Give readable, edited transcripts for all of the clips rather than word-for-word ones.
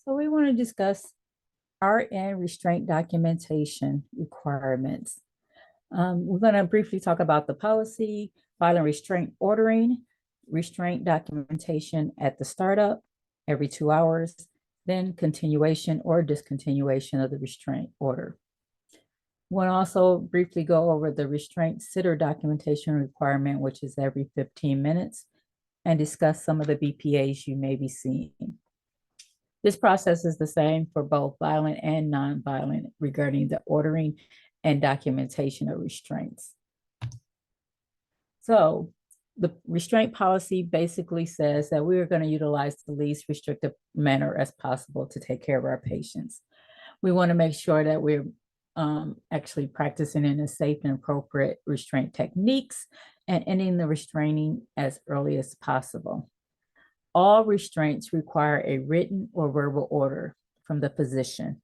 So we want to discuss RN restraint documentation requirements. We're going to briefly talk about the policy, violent restraint ordering, restraint documentation at the startup every 2 hours, then continuation or discontinuation of the restraint order. We'll also briefly go over the restraint sitter documentation requirement, which is every 15 minutes, and discuss some of the BPAs you may be seeing. This process is the same for both violent and non-violent regarding the ordering and documentation of restraints. So the restraint policy basically says that we are going to utilize the least restrictive manner as possible to take care of our patients. We want to make sure that we're actually practicing in a safe and appropriate restraint techniques and ending the restraining as early as possible. All restraints require a written or verbal order from the physician.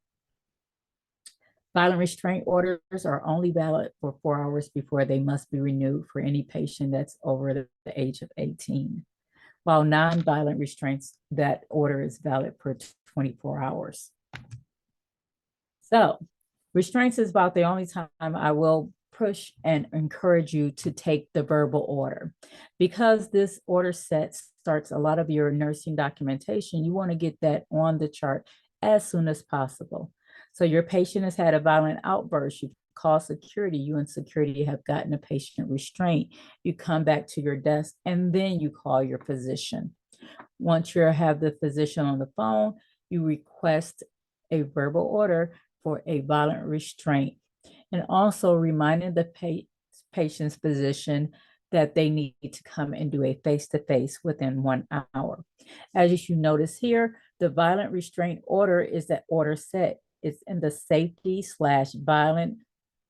Violent restraint orders are only valid for 4 hours before they must be renewed for any patient that's over the age of 18. While non-violent restraints, that order is valid for 24 hours. So restraints is about the only time I will push and encourage you to take the verbal order. Because this order set starts a lot of your nursing documentation, you want to get that on the chart as soon as possible. So your patient has had a violent outburst, you call security, you and security have gotten a patient restraint, you come back to your desk and then you call your physician. Once you have the physician on the phone, you request a verbal order for a violent restraint, and also reminding the patient's physician that they need to come and do a face-to-face within 1 hour. As you notice here, the violent restraint order is that order set. It's in the safety/violent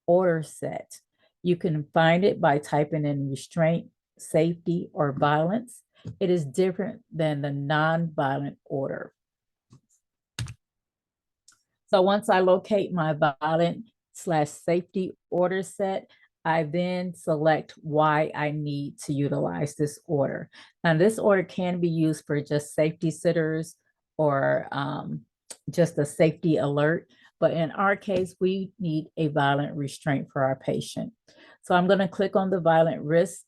order set. You can find it by typing in restraint, safety, or violence. It is different than the non-violent order. So once I locate my violent/safety order set, I then select why I need to utilize this order. Now, this order can be used for just safety sitters or just a safety alert. But in our case, we need a violent restraint for our patient. So I'm going to click on the violent risk.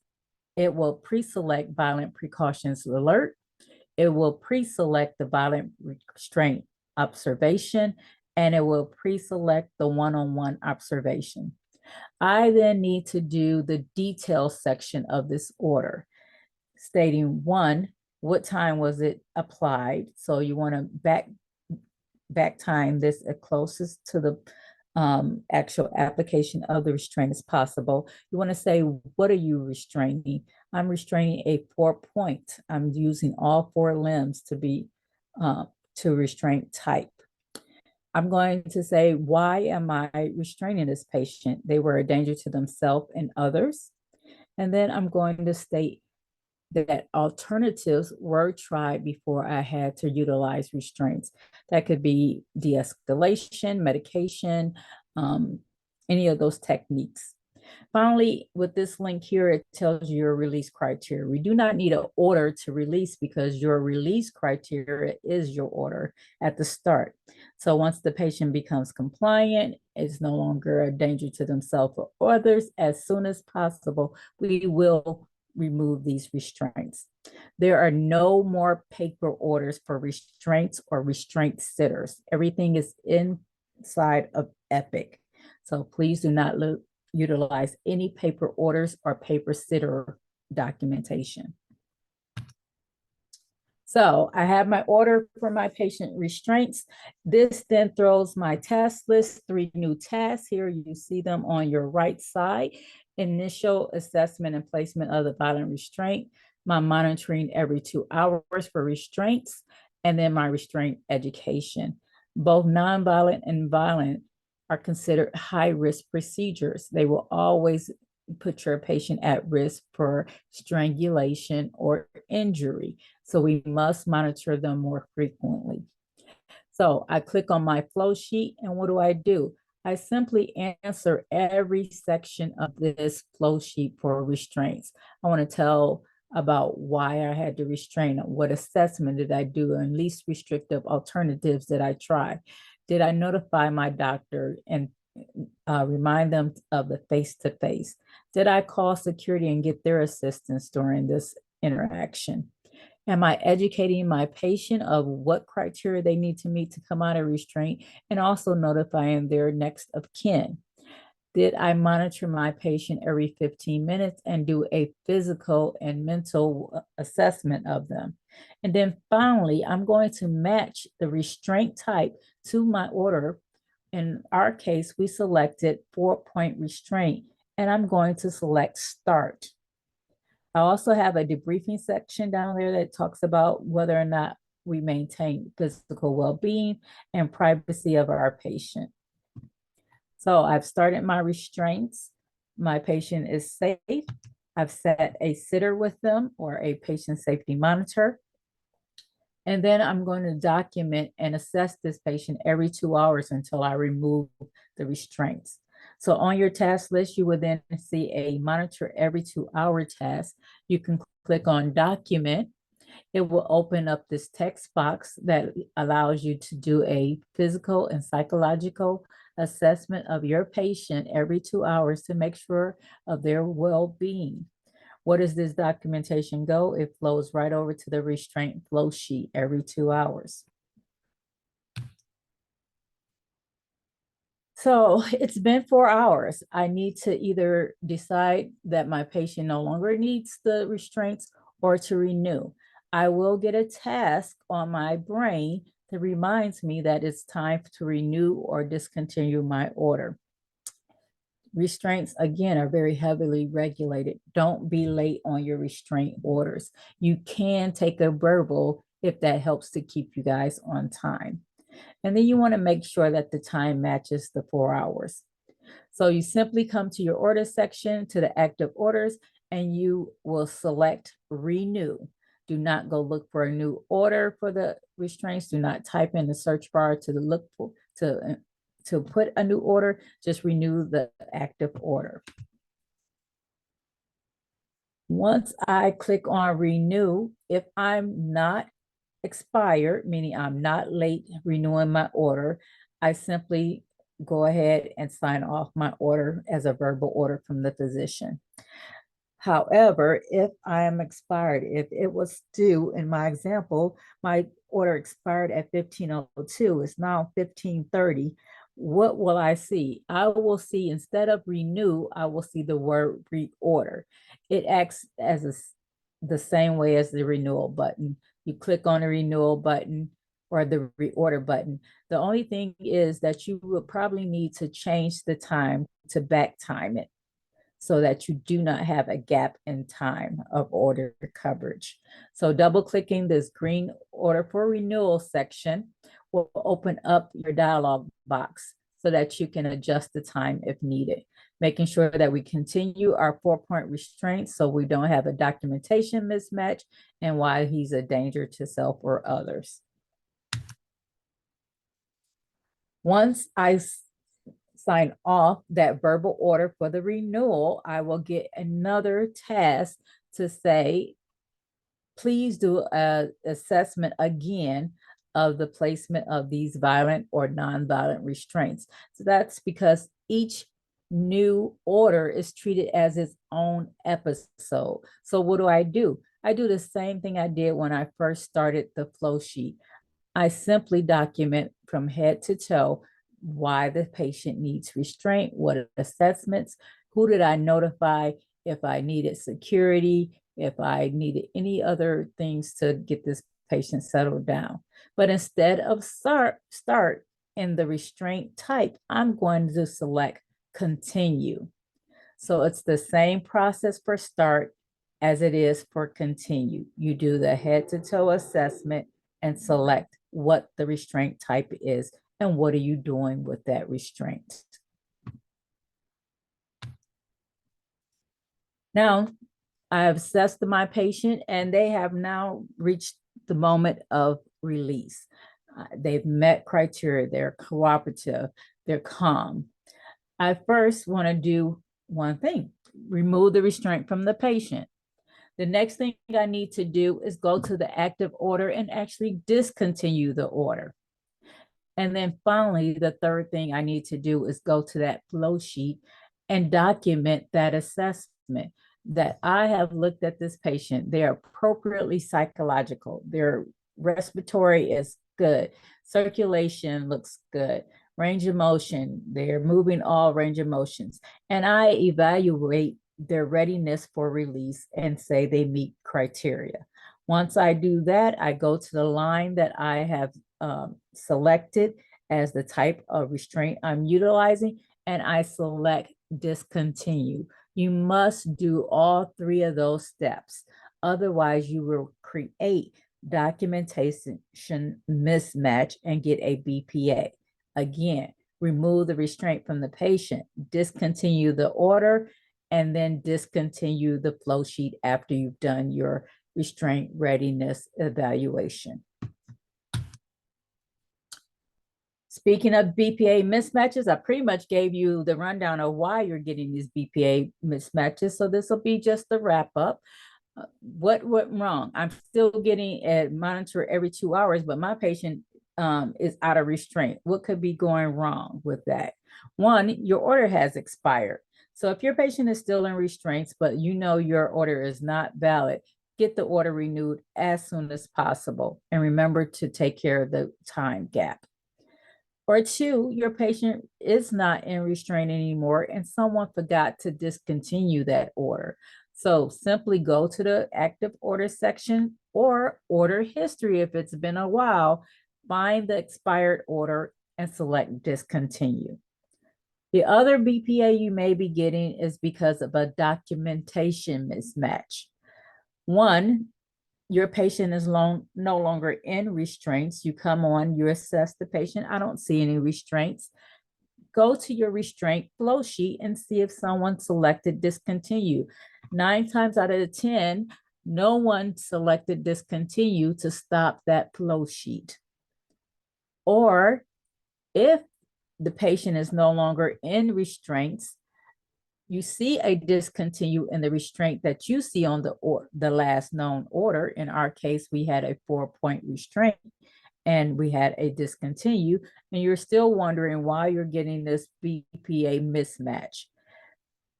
It will pre-select violent precautions alert. It will pre-select the violent restraint observation, and it will pre-select the one-on-one observation. I then need to do the details section of this order, stating one, what time was it applied? So you want to back time this as closest to the actual application of the restraint as possible. You want to say, what are you restraining? I'm restraining a 4-point. I'm using all 4 limbs to be to restraint type. I'm going to say, why am I restraining this patient? They were a danger to themselves and others. And then I'm going to state that alternatives were tried before I had to utilize restraints. That could be de-escalation, medication, any of those techniques. Finally, with this link here, it tells you your release criteria. We do not need an order to release because your release criteria is your order at the start. So once the patient becomes compliant, it's no longer a danger to themselves or others, as soon as possible, we will remove these restraints. There are no more paper orders for restraints or restraint sitters. Everything is inside of Epic. So please do not utilize any paper orders or paper sitter documentation. So I have my order for my patient restraints. This then throws my task list, 3 new tasks. Here you see them on your right side. Initial assessment and placement of the violent restraint, my monitoring every 2 hours for restraints, and then my restraint education. Both nonviolent and violent are considered high-risk procedures. They will always put your patient at risk for strangulation or injury. So we must monitor them more frequently. So I click on my flow sheet, and what do? I simply answer every section of this flow sheet for restraints. I want to tell about why I had to restrain them. What assessment did I do, and least restrictive alternatives did I try? Did I notify my doctor and remind them of the face-to-face? Did I call security and get their assistance during this interaction? Am I educating my patient of what criteria they need to meet to come out of restraint, and also notifying their next of kin? Did I monitor my patient every 15 minutes and do a physical and mental assessment of them? And then finally, I'm going to match the restraint type to my order. In our case, we selected 4-point restraint, and I'm going to select start. I also have a debriefing section down there that talks about whether or not we maintain physical well-being and privacy of our patient. So I've started my restraints. My patient is safe. I've set a sitter with them or a patient safety monitor. And then I'm going to document and assess this patient every 2 hours until I remove the restraints. So on your task list, you will then see a monitor every 2-hour task. You can click on document. It will open up this text box that allows you to do a physical and psychological assessment of your patient every 2 hours to make sure of their well-being. Where does this documentation go? It flows right over to the restraint flow sheet every 2 hours. So it's been 4 hours. I need to either decide that my patient no longer needs the restraints or to renew. I will get a task on my brain that reminds me that it's time to renew or discontinue my order. Restraints, again, are very heavily regulated. Don't be late on your restraint orders. You can take a verbal if that helps to keep you guys on time. And then you want to make sure that the time matches the 4 hours. So you simply come to your order section, to the active orders, and you will select renew. Do not go look for a new order for the restraints. Do not type in the search bar to look for to put a new order. Just renew the active order. Once I click on renew, if I'm not expired, meaning I'm not late renewing my order, I simply go ahead and sign off my order as a verbal order from the physician. However, if I am expired, if it was due, in my example, my order expired at 15:02, it's now 15:30, what will I see? I will see, instead of renew, I will see the word reorder. It acts as the same way as the renewal button. You click on the renewal button or the reorder button. The only thing is that you will probably need to change the time to back time it, so that you do not have a gap in time of order coverage. So double clicking this green order for renewal section will open up your dialog box so that you can adjust the time if needed, making sure that we continue our 4-point restraints so we don't have a documentation mismatch and why he's a danger to self or others. Once I sign off that verbal order for the renewal, I will get another task to say, please do an assessment again of the placement of these violent or non-violent restraints. So that's because each new order is treated as its own episode. So what do? I do the same thing I did when I first started the flow sheet. I simply document from head to toe why the patient needs restraint, what assessments, who did I notify, if I needed security, if I needed any other things to get this patient settled down. But instead of start in the restraint type, I'm going to select continue. So it's the same process for start as it is for continue. You do the head to toe assessment and select what the restraint type is and what are you doing with that restraint. Now, I've assessed my patient and they have now reached the moment of release. They've met criteria, they're cooperative, they're calm. I first want to do one thing, remove the restraint from the patient. The next thing I need to do is go to the active order and actually discontinue the order. And then finally, the third thing I need to do is go to that flow sheet and document that assessment that I have looked at this patient. They're appropriately psychological. Their respiratory is good. Circulation looks good. Range of motion, they're moving all range of motions. And I evaluate their readiness for release and say they meet criteria. Once I do that, I go to the line that I have selected as the type of restraint I'm utilizing, and I select discontinue. You must do all three of those steps. Otherwise, you will create documentation mismatch and get a BPA. Again, remove the restraint from the patient, discontinue the order, and then discontinue the flow sheet after you've done your restraint readiness evaluation. Speaking of BPA mismatches, I pretty much gave you the rundown of why you're getting these BPA mismatches. So this will be just the wrap up. What went wrong? I'm still getting a monitor every 2 hours, but my patient is out of restraint. What could be going wrong with that? One, your order has expired. So if your patient is still in restraints, but you know your order is not valid, get the order renewed as soon as possible. And remember to take care of the time gap. Or two, your patient is not in restraint anymore and someone forgot to discontinue that order. So simply go to the active order section or order history if it's been a while, find the expired order and select discontinue. The other BPA you may be getting is because of a documentation mismatch. One, your patient is no longer in restraints. You come on, you assess the patient. I don't see any restraints. Go to your restraint flow sheet and see if someone selected discontinue. 9 times out of 10, no one selected discontinue to stop that flow sheet. Or if the patient is no longer in restraints, you see a discontinue in the restraint that you see on the last known order. In our case, we had a 4-point restraint and we had a discontinue, and you're still wondering why you're getting this BPA mismatch.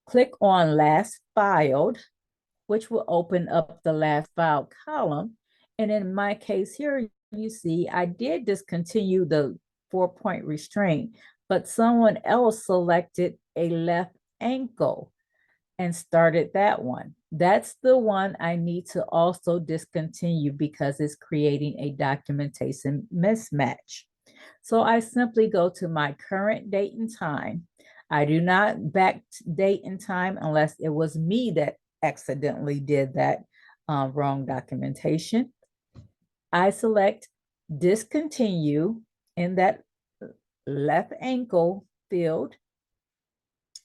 Click on last filed, which will open up the last filed column. And in my case here, you see I did discontinue the 4-point restraint, but someone else selected a left ankle and started that one. That's the one I need to also discontinue because it's creating a documentation mismatch. So I simply go to my current date and time. I do not backdate in time unless it was me that accidentally did that wrong documentation. I select discontinue in that left ankle field,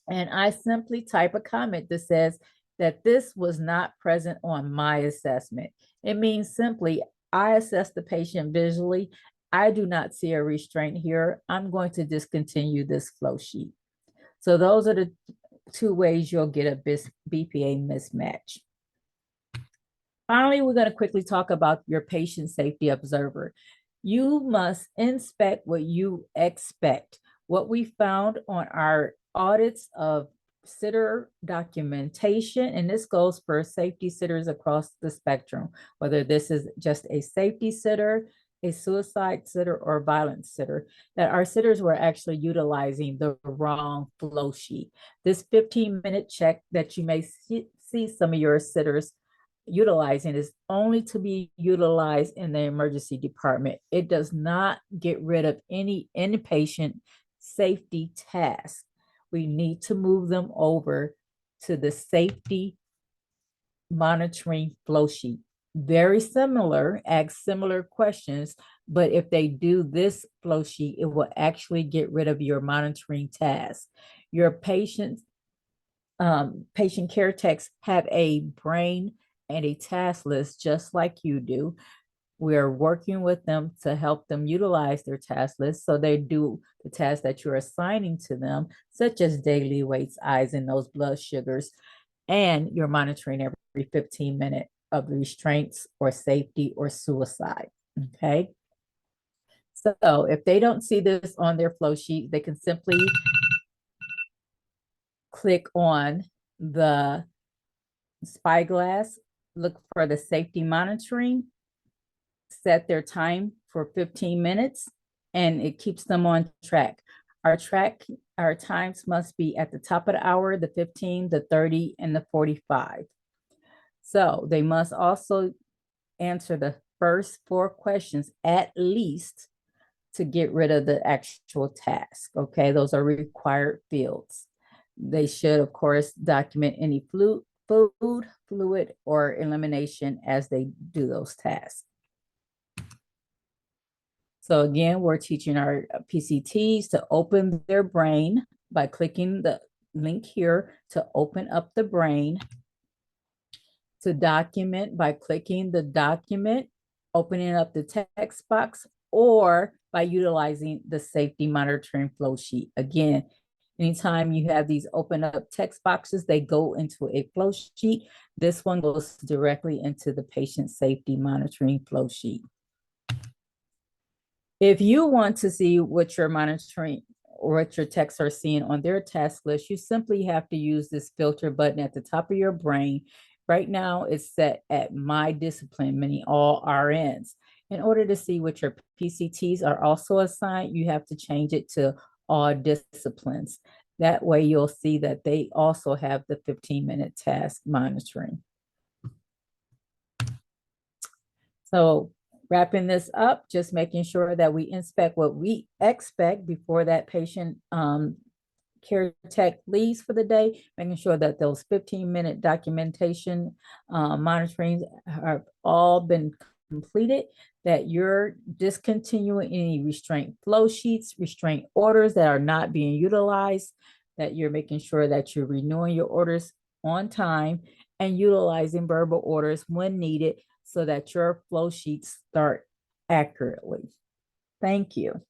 and I simply type a comment that says that this was not present on my assessment. It means simply, I assess the patient visually. I do not see a restraint here. I'm going to discontinue this flow sheet. So those are the 2 ways you'll get a BPA mismatch. Finally, we're going to quickly talk about your patient safety observer. You must inspect what you expect. What we found on our audits of sitter documentation, and this goes for safety sitters across the spectrum, whether this is just a safety sitter, a suicide sitter, or a violent sitter, that our sitters were actually utilizing the wrong flow sheet. This 15-minute check that you may see some of your sitters utilizing is only to be utilized in the emergency department. It does not get rid of any inpatient safety tasks. We need to move them over to the safety monitoring flow sheet. Very similar, ask similar questions, but if they do this flow sheet, it will actually get rid of your monitoring tasks. Your patient care techs have a brain and a task list just like you do. We're working with them to help them utilize their task list so they do the tasks that you're assigning to them, such as daily weights, eyes, and those blood sugars, and you're monitoring 15 minutes of restraints or safety or suicide. Okay. So if they don't see this on their flow sheet, they can simply click on the spyglass, look for the safety monitoring, set their time for 15 minutes, and it keeps them on track. Our times must be at the top of the hour, the 15, the 30, and the 45. So they must also answer the first 4 questions at least to get rid of the actual task. Okay, those are required fields. They should, of course, document any food, fluid, or elimination as they do those tasks. So again, we're teaching our PCTs to open their brain by clicking the link here to open up the brain, to document by clicking the document, opening up the text box, or by utilizing the safety monitoring flow sheet. Again, anytime you have these open up text boxes, they go into a flow sheet. This one goes directly into the patient safety monitoring flow sheet. If you want to see what you're monitoring or what your techs are seeing on their task list, you simply have to use this filter button at the top of your brain. Right now, it's set at My Discipline, meaning all RNs. In order to see what your PCTs are also assigned, you have to change it to All Disciplines. That way, you'll see that they also have the 15-minute task monitoring. So wrapping this up, just making sure that we inspect what we expect before that patient care tech leaves for the day, making sure that those 15-minute documentation monitorings have all been completed, that you're discontinuing any restraint flow sheets, restraint orders that are not being utilized, that you're making sure that you're renewing your orders on time and utilizing verbal orders when needed so that your flow sheets start accurately. Thank you.